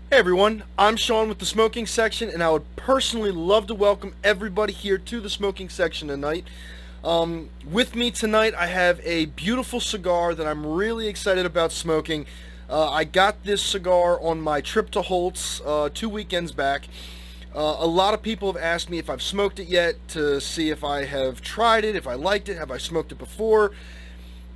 Hey everyone, I'm Sean with the smoking section, and I would personally love to welcome everybody here to the smoking section tonight. With me tonight, I have a beautiful cigar that I'm really excited about smoking. I got this cigar on my trip to Holtz 2 weekends back. A lot of people have asked me if I've smoked it yet, to see if I have tried it, if I liked it, have I smoked it before.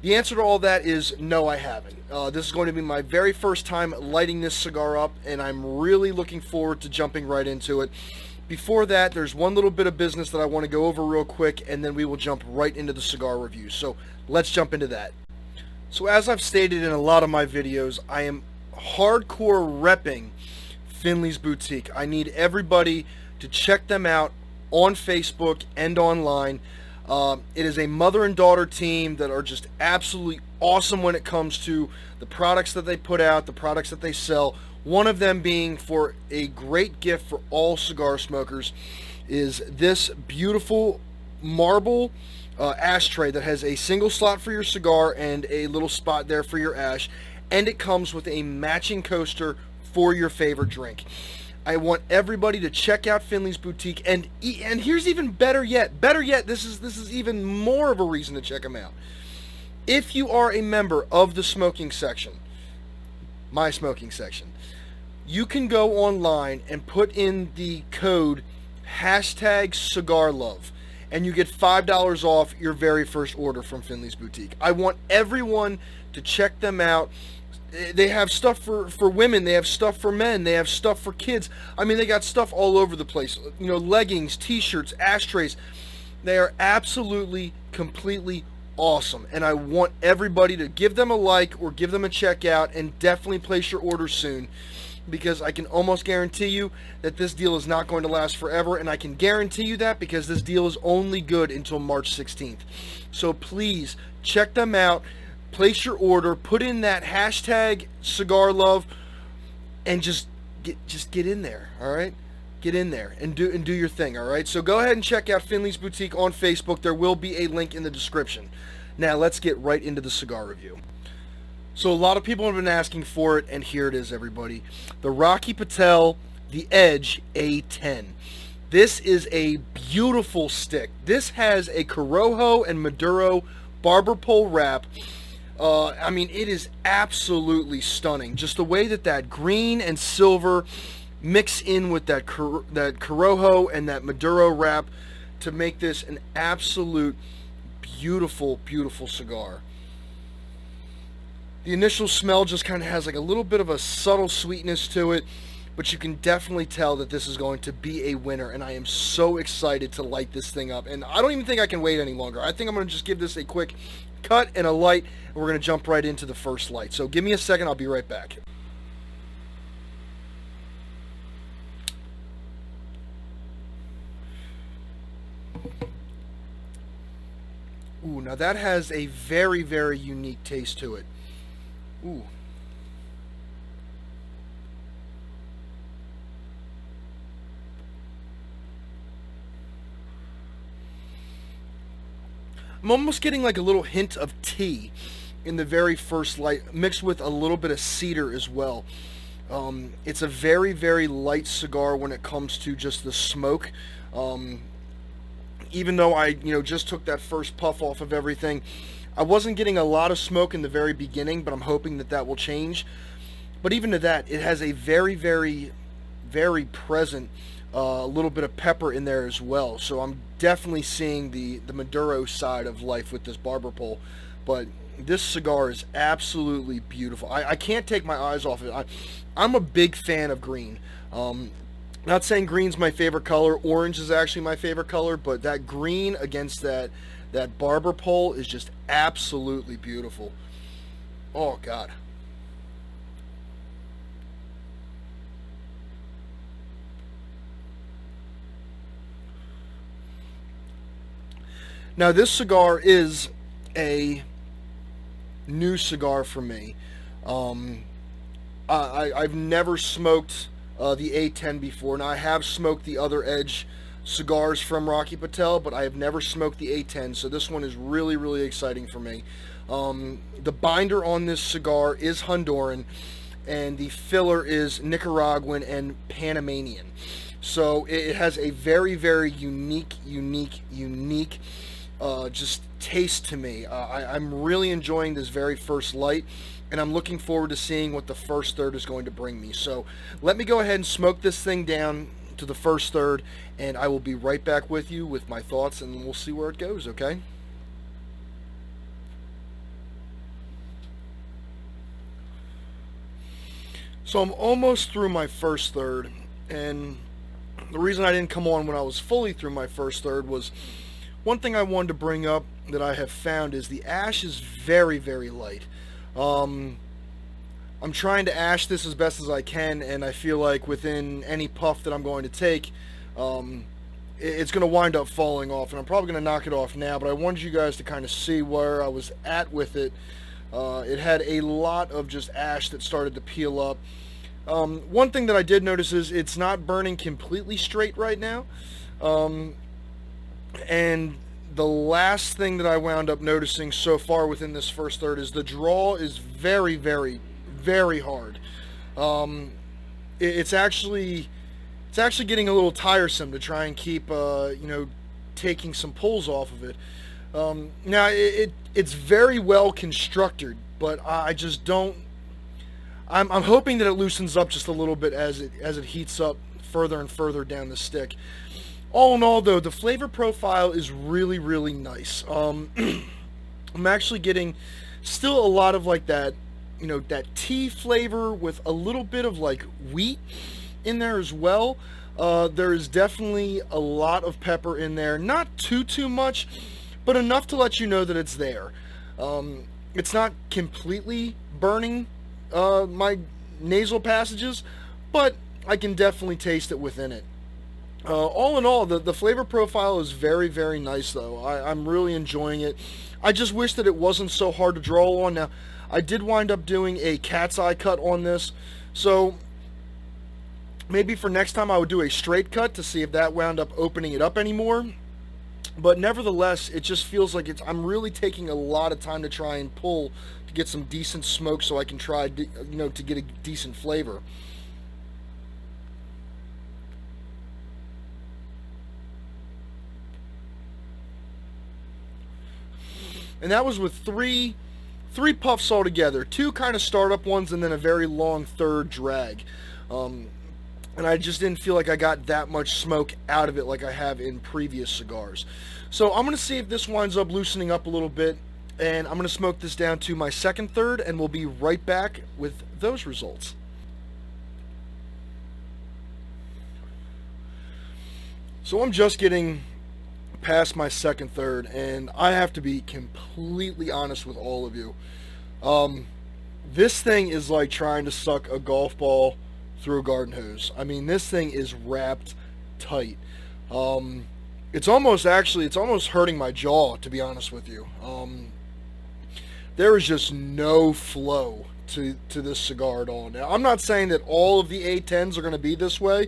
The answer to all that is no, I haven't. This is going to be my very first time lighting this cigar up, and I'm really looking forward to jumping right into it. Before that, there's one little bit of business that I want to go over real quick, and then we will jump right into the cigar review. So let's jump into that. So as I've stated in a lot of my videos, I am hardcore repping Finley's Boutique. I need everybody to check them out on Facebook and online. It is a mother and daughter team that are just absolutely awesome when it comes to the products that they put out, the products that they sell. One of them being, for a great gift for all cigar smokers, is this beautiful marble ashtray that has a single slot for your cigar and a little spot there for your ash, and it comes with a matching coaster for your favorite drink. I want everybody to check out Finley's Boutique, and here's even better yet. Better yet, this is even more of a reason to check them out. If you are a member of the smoking section, my smoking section, you can go online and put in the code #CigarLove, and you get $5 off your very first order from Finley's Boutique. I want everyone to check them out. They have stuff for women, they have stuff for men, they have stuff for kids. I mean, they got stuff all over the place. You know, leggings, t-shirts, ashtrays. They are absolutely, completely awesome. And I want everybody to give them a like or give them a check out, and definitely place your order soon, because I can almost guarantee you that this deal is not going to last forever, and I can guarantee you that because this deal is only good until March 16th. So please check them out. Place your order, put in that #CigarLove, and just get in there, all right? Get in there and do your thing, all right? So go ahead and check out Finley's Boutique on Facebook. There will be a link in the description. Now let's get right into the cigar review. So a lot of people have been asking for it, and here it is, everybody. The Rocky Patel, the Edge A-10. This is a beautiful stick. This has a Corojo and Maduro barber pole wrap. I mean, it is absolutely stunning. Just the way that green and silver mix in with that Corojo and that Maduro wrap to make this an absolute beautiful, beautiful cigar. The initial smell just kind of has like a little bit of a subtle sweetness to it, but you can definitely tell that this is going to be a winner, and I am so excited to light this thing up. And I don't even think I can wait any longer. I think I'm going to just give this a quick cut and a light, and we're going to jump right into the first light. So give me a second, I'll be right back. Ooh, now that has a very, very unique taste to it. Ooh. I'm almost getting like a little hint of tea in the very first light, mixed with a little bit of cedar as well. It's a very, very light cigar when it comes to just the smoke. Even though I, just took that first puff off of everything, I wasn't getting a lot of smoke in the very beginning, but I'm hoping that will change. But even to that, it has a very, very, very present little bit of pepper in there as well. So I'm definitely seeing the Maduro side of life with this barber pole. But this cigar is absolutely beautiful. I can't take my eyes off it. I'm a big fan of green. Not saying green's my favorite color. Orange is actually my favorite color. But that green against that barber pole is just absolutely beautiful. Oh, God. Now, this cigar is a new cigar for me. I've never smoked the A-10 before. Now, I have smoked the other Edge cigars from Rocky Patel, but I have never smoked the A-10, so this one is really, really exciting for me. The binder on this cigar is Honduran, and the filler is Nicaraguan and Panamanian. So it has a very, very unique just taste to me. I'm really enjoying this very first light, and I'm looking forward to seeing what the first third is going to bring me. So let me go ahead and smoke this thing down to the first third, and I will be right back with you with my thoughts, and we'll see where it goes, okay? So I'm almost through my first third, and the reason I didn't come on when I was fully through my first third was one thing I wanted to bring up that I have found is the ash is very, very light. I'm trying to ash this as best as I can, and I feel like within any puff that I'm going to take, it's going to wind up falling off, and I'm probably going to knock it off now, but I wanted you guys to kind of see where I was at with it. It had a lot of just ash that started to peel up. One thing that I did notice is it's not burning completely straight right now. And the last thing that I wound up noticing so far within this first third is the draw is very, very, very hard. It's actually getting a little tiresome to try and keep, taking some pulls off of it. Now it's very well constructed, but I just don't. I'm hoping that it loosens up just a little bit as it heats up further and further down the stick. All in all, though, the flavor profile is really, really nice. I'm actually getting still a lot of like that, that tea flavor with a little bit of like wheat in there as well. There is definitely a lot of pepper in there, not too much, but enough to let you know that it's there. It's not completely burning my nasal passages, but I can definitely taste it within it. All in all, the flavor profile is very, very nice, though. I'm really enjoying it. I just wish that it wasn't so hard to draw on. Now, I did wind up doing a cat's eye cut on this, so maybe for next time I would do a straight cut to see if that wound up opening it up anymore. But nevertheless, it just feels like I'm really taking a lot of time to try and pull to get some decent smoke so I can try, to get a decent flavor. And that was with three puffs altogether. Two kind of startup ones and then a very long third drag. And I just didn't feel like I got that much smoke out of it like I have in previous cigars. So I'm going to see if this winds up loosening up a little bit, and I'm going to smoke this down to my second third, and we'll be right back with those results. So I'm just getting past my second third, and I have to be completely honest with all of you. This thing is like trying to suck a golf ball through a garden hose. I mean, this thing is wrapped tight. It's almost hurting my jaw, to be honest with you. There is just no flow to this cigar at all. Now, I'm not saying that all of the A-10s are going to be this way.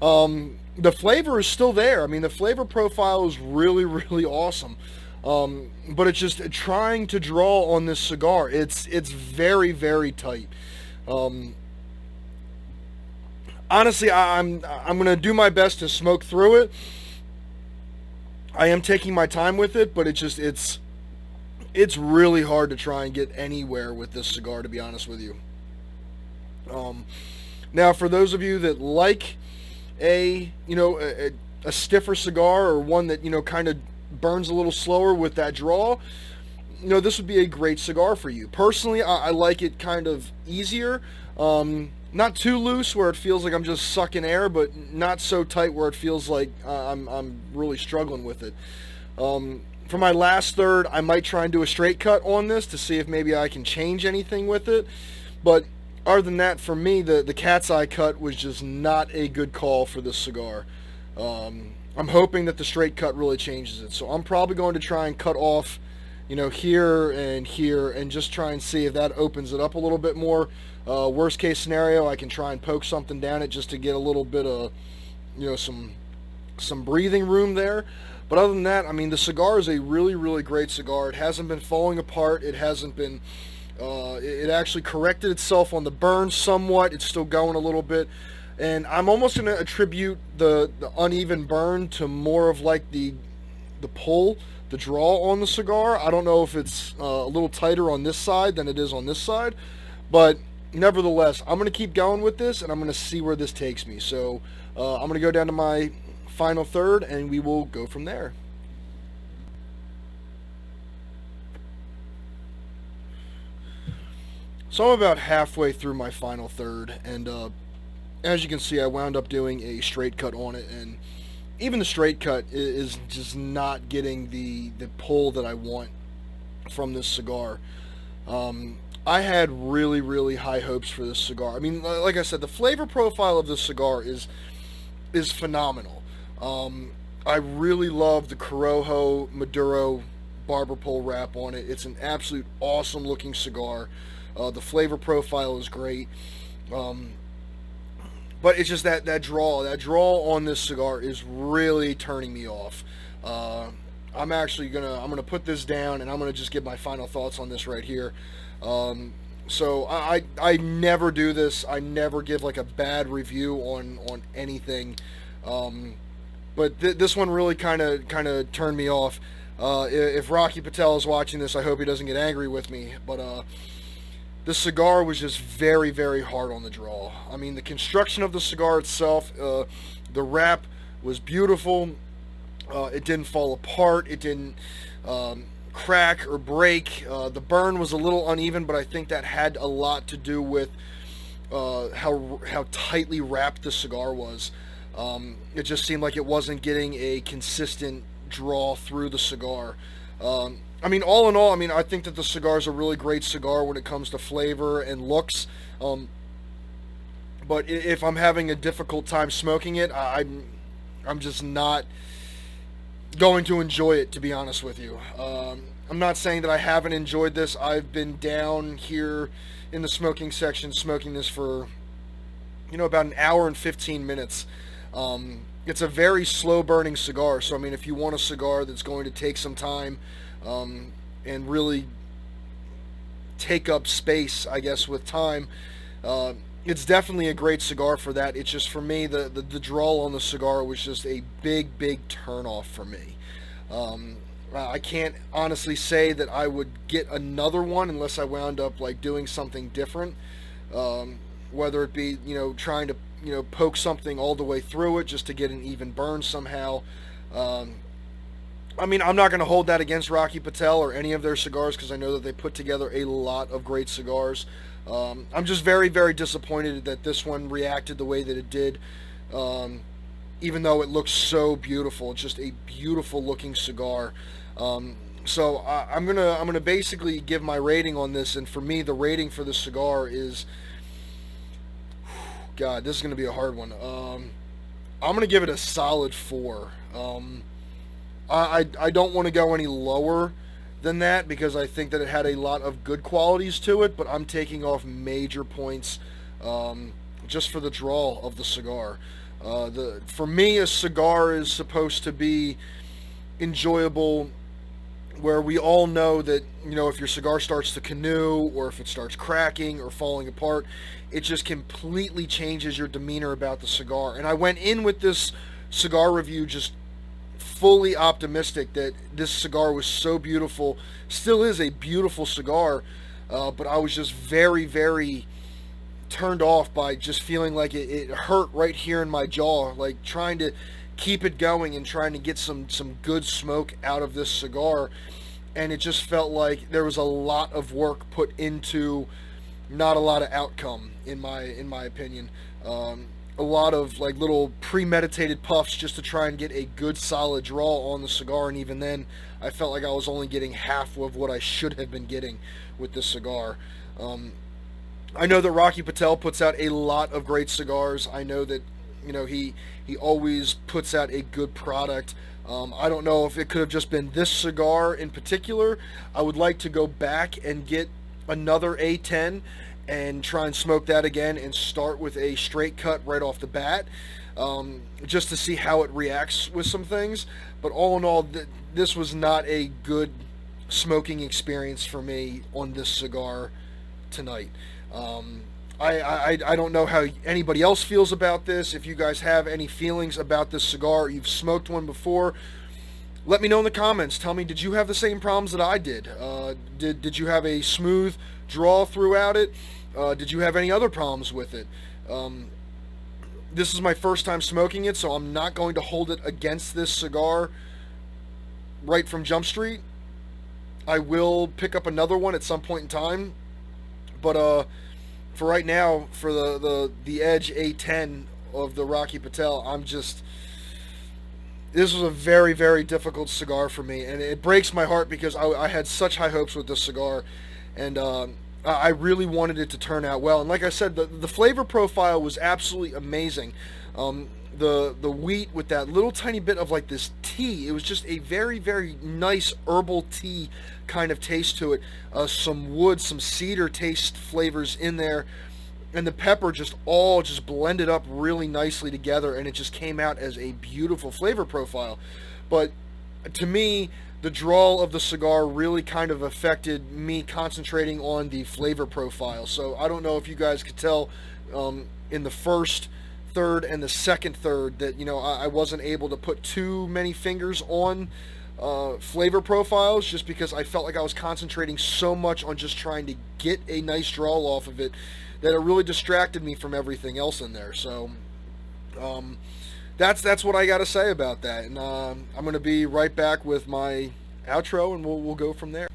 The flavor is still there. I mean, the flavor profile is really, really awesome. But it's just trying to draw on this cigar. It's very, very tight. Honestly, I'm going to do my best to smoke through it. I am taking my time with it, but it's really hard to try and get anywhere with this cigar, to be honest with you. Now, for those of you that like a stiffer cigar, or one that kind of burns a little slower with that draw, this would be a great cigar for you. Personally, I like it kind of easier. Not too loose where it feels like I'm just sucking air, but not so tight where it feels like I'm really struggling with it. For my last third, I might try and do a straight cut on this to see if maybe I can change anything with it. But other than that, for me, the cat's eye cut was just not a good call for this cigar. I'm hoping that the straight cut really changes it. So I'm probably going to try and cut off, here and just try and see if that opens it up a little bit more. Worst case scenario, I can try and poke something down it just to get a little bit of, some breathing room there. But other than that, I mean, the cigar is a really, really great cigar. It hasn't been falling apart. It hasn't been It actually corrected itself on the burn somewhat. It's still going a little bit. And I'm almost going to attribute the uneven burn to more of like the pull, the draw on the cigar. I don't know if it's a little tighter on this side than it is on this side. But nevertheless, I'm going to keep going with this, and I'm going to see where this takes me. So I'm going to go down to my final third, and we will go from there. So I'm about halfway through my final third, and as you can see, I wound up doing a straight cut on it, and even the straight cut is just not getting the pull that I want from this cigar. I had really, really high hopes for this cigar. I mean, like I said, the flavor profile of this cigar is phenomenal. I really love the Corojo Maduro barber pole wrap on it. It's an absolute awesome looking cigar. The flavor profile is great. But it's just that draw on this cigar is really turning me off. I'm gonna put this down, and I'm gonna just give my final thoughts on this right here. So I never do this. I never give like a bad review on anything. But this one really kind of turned me off. If Rocky Patel is watching this, I hope he doesn't get angry with me. But the cigar was just very, very hard on the draw. I mean, the construction of the cigar itself, the wrap was beautiful. It didn't fall apart. It didn't crack or break. The burn was a little uneven, but I think that had a lot to do with how tightly wrapped the cigar was. It just seemed like it wasn't getting a consistent draw through the cigar. I mean, all in all, I mean, I think that the cigar is a really great cigar when it comes to flavor and looks. But if I'm having a difficult time smoking it, I'm just not going to enjoy it, to be honest with you. I'm not saying that I haven't enjoyed this. I've been down here in the smoking section smoking this for, about an hour and 15 minutes. It's a very slow burning cigar, so I mean, if you want a cigar that's going to take some time and really take up space, I guess, with time, it's definitely a great cigar for that. It's just, for me, the draw on the cigar was just a big, big turnoff for me. I can't honestly say that I would get another one unless I wound up like doing something different, whether it be trying to poke something all the way through it just to get an even burn somehow. I mean, I'm not going to hold that against Rocky Patel or any of their cigars, because I know that they put together a lot of great cigars. I'm just very, very disappointed that this one reacted the way that it did, even though it looks so beautiful. It's just a beautiful looking cigar. So I'm gonna basically give my rating on this, and for me, the rating for this cigar is, God, this is gonna be a hard one. I'm gonna give it a solid 4. I don't want to go any lower than that, because I think that it had a lot of good qualities to it, but I'm taking off major points just for the draw of the cigar. For me, a cigar is supposed to be enjoyable, where we all know that, if your cigar starts to canoe, or if it starts cracking or falling apart, it just completely changes your demeanor about the cigar. And I went in with this cigar review just fully optimistic that this cigar was so beautiful, still is a beautiful cigar, but I was just very, very turned off by just feeling like it hurt right here in my jaw, like trying to keep it going and trying to get some good smoke out of this cigar, and it just felt like there was a lot of work put into not a lot of outcome, in my opinion. A lot of like little premeditated puffs just to try and get a good solid draw on the cigar, and even then I felt like I was only getting half of what I should have been getting with this cigar. I know that Rocky Patel puts out a lot of great cigars. I know that he always puts out a good product. I don't know if it could have just been this cigar in particular. I would like to go back and get another A-10 and try and smoke that again and start with a straight cut right off the bat, just to see how it reacts with some things. But all in all, this was not a good smoking experience for me on this cigar tonight. I don't know how anybody else feels about this. If you guys have any feelings about this cigar, you've smoked one before, let me know in the comments. Tell me, did you have the same problems that I did? Did you have a smooth draw throughout it? Did you have any other problems with it? This is my first time smoking it, so I'm not going to hold it against this cigar right from Jump Street. I will pick up another one at some point in time, but for right now, for the Edge A-10 of the Rocky Patel, this was a very, very difficult cigar for me, and it breaks my heart because I had such high hopes with this cigar, and I really wanted it to turn out well. And like I said, the flavor profile was absolutely amazing. The wheat with that little tiny bit of like this tea, it was just a very, very nice herbal tea kind of taste to it. Some wood, some cedar taste flavors in there, and the pepper just all blended up really nicely together, and it just came out as a beautiful flavor profile. But to me, the drawl of the cigar really kind of affected me concentrating on the flavor profile. So I don't know if you guys could tell in the first third and the second third that, you know, I wasn't able to put too many fingers on flavor profiles, just because I felt like I was concentrating so much on just trying to get a nice draw off of it that it really distracted me from everything else in there. So that's what I got to say about that, and I'm going to be right back with my outro, and we'll go from there.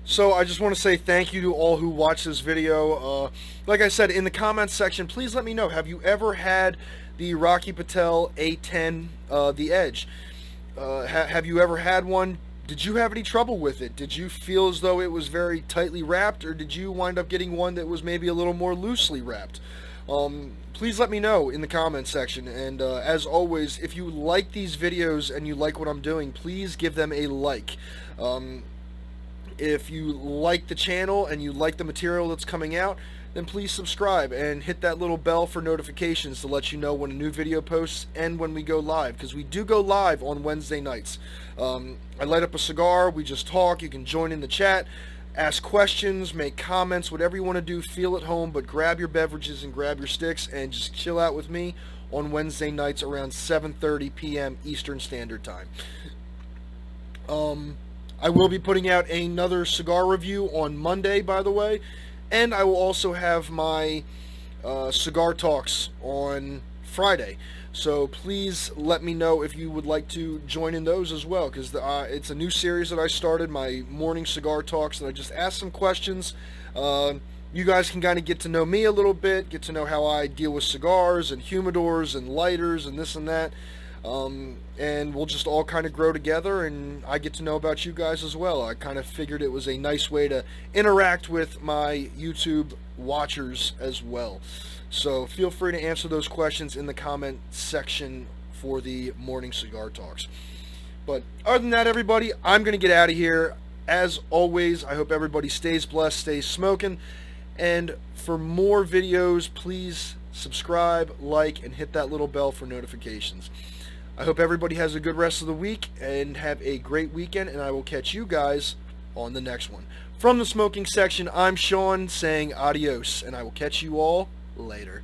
So I just want to say thank you to all who watched this video. Like I said, in the comments section, please let me know, have you ever had the Rocky Patel A-10, the Edge? Have you ever had one? Did you have any trouble with it? Did you feel as though it was very tightly wrapped, or did you wind up getting one that was maybe a little more loosely wrapped? Please let me know in the comments section, and as always, if you like these videos and you like what I'm doing, please give them a like. If you like the channel and you like the material that's coming out, then please subscribe and hit that little bell for notifications to let you know when a new video posts and when we go live, because we do go live on Wednesday nights. I light up a cigar, we just talk, you can join in the chat, ask questions, make comments, whatever you want to do, feel at home, but grab your beverages and grab your sticks and just chill out with me on Wednesday nights around 7:30 p.m. Eastern Standard Time. I will be putting out another cigar review on Monday, by the way, and I will also have my cigar talks on Friday. So please let me know if you would like to join in those as well, because it's a new series that I started, my morning cigar talks, and I just ask some questions. You guys can kind of get to know me a little bit, get to know how I deal with cigars and humidors and lighters and this and that. And we'll just all kind of grow together, and I get to know about you guys as well. I kind of figured it was a nice way to interact with my YouTube watchers as well. So feel free to answer those questions in the comment section for the morning cigar talks. But other than that, everybody, I'm going to get out of here. As always, I hope everybody stays blessed, stays smoking, and for more videos, please subscribe, like, and hit that little bell for notifications. I hope everybody has a good rest of the week and have a great weekend, and I will catch you guys on the next one. From the smoking section, I'm Sean saying adios, and I will catch you all later.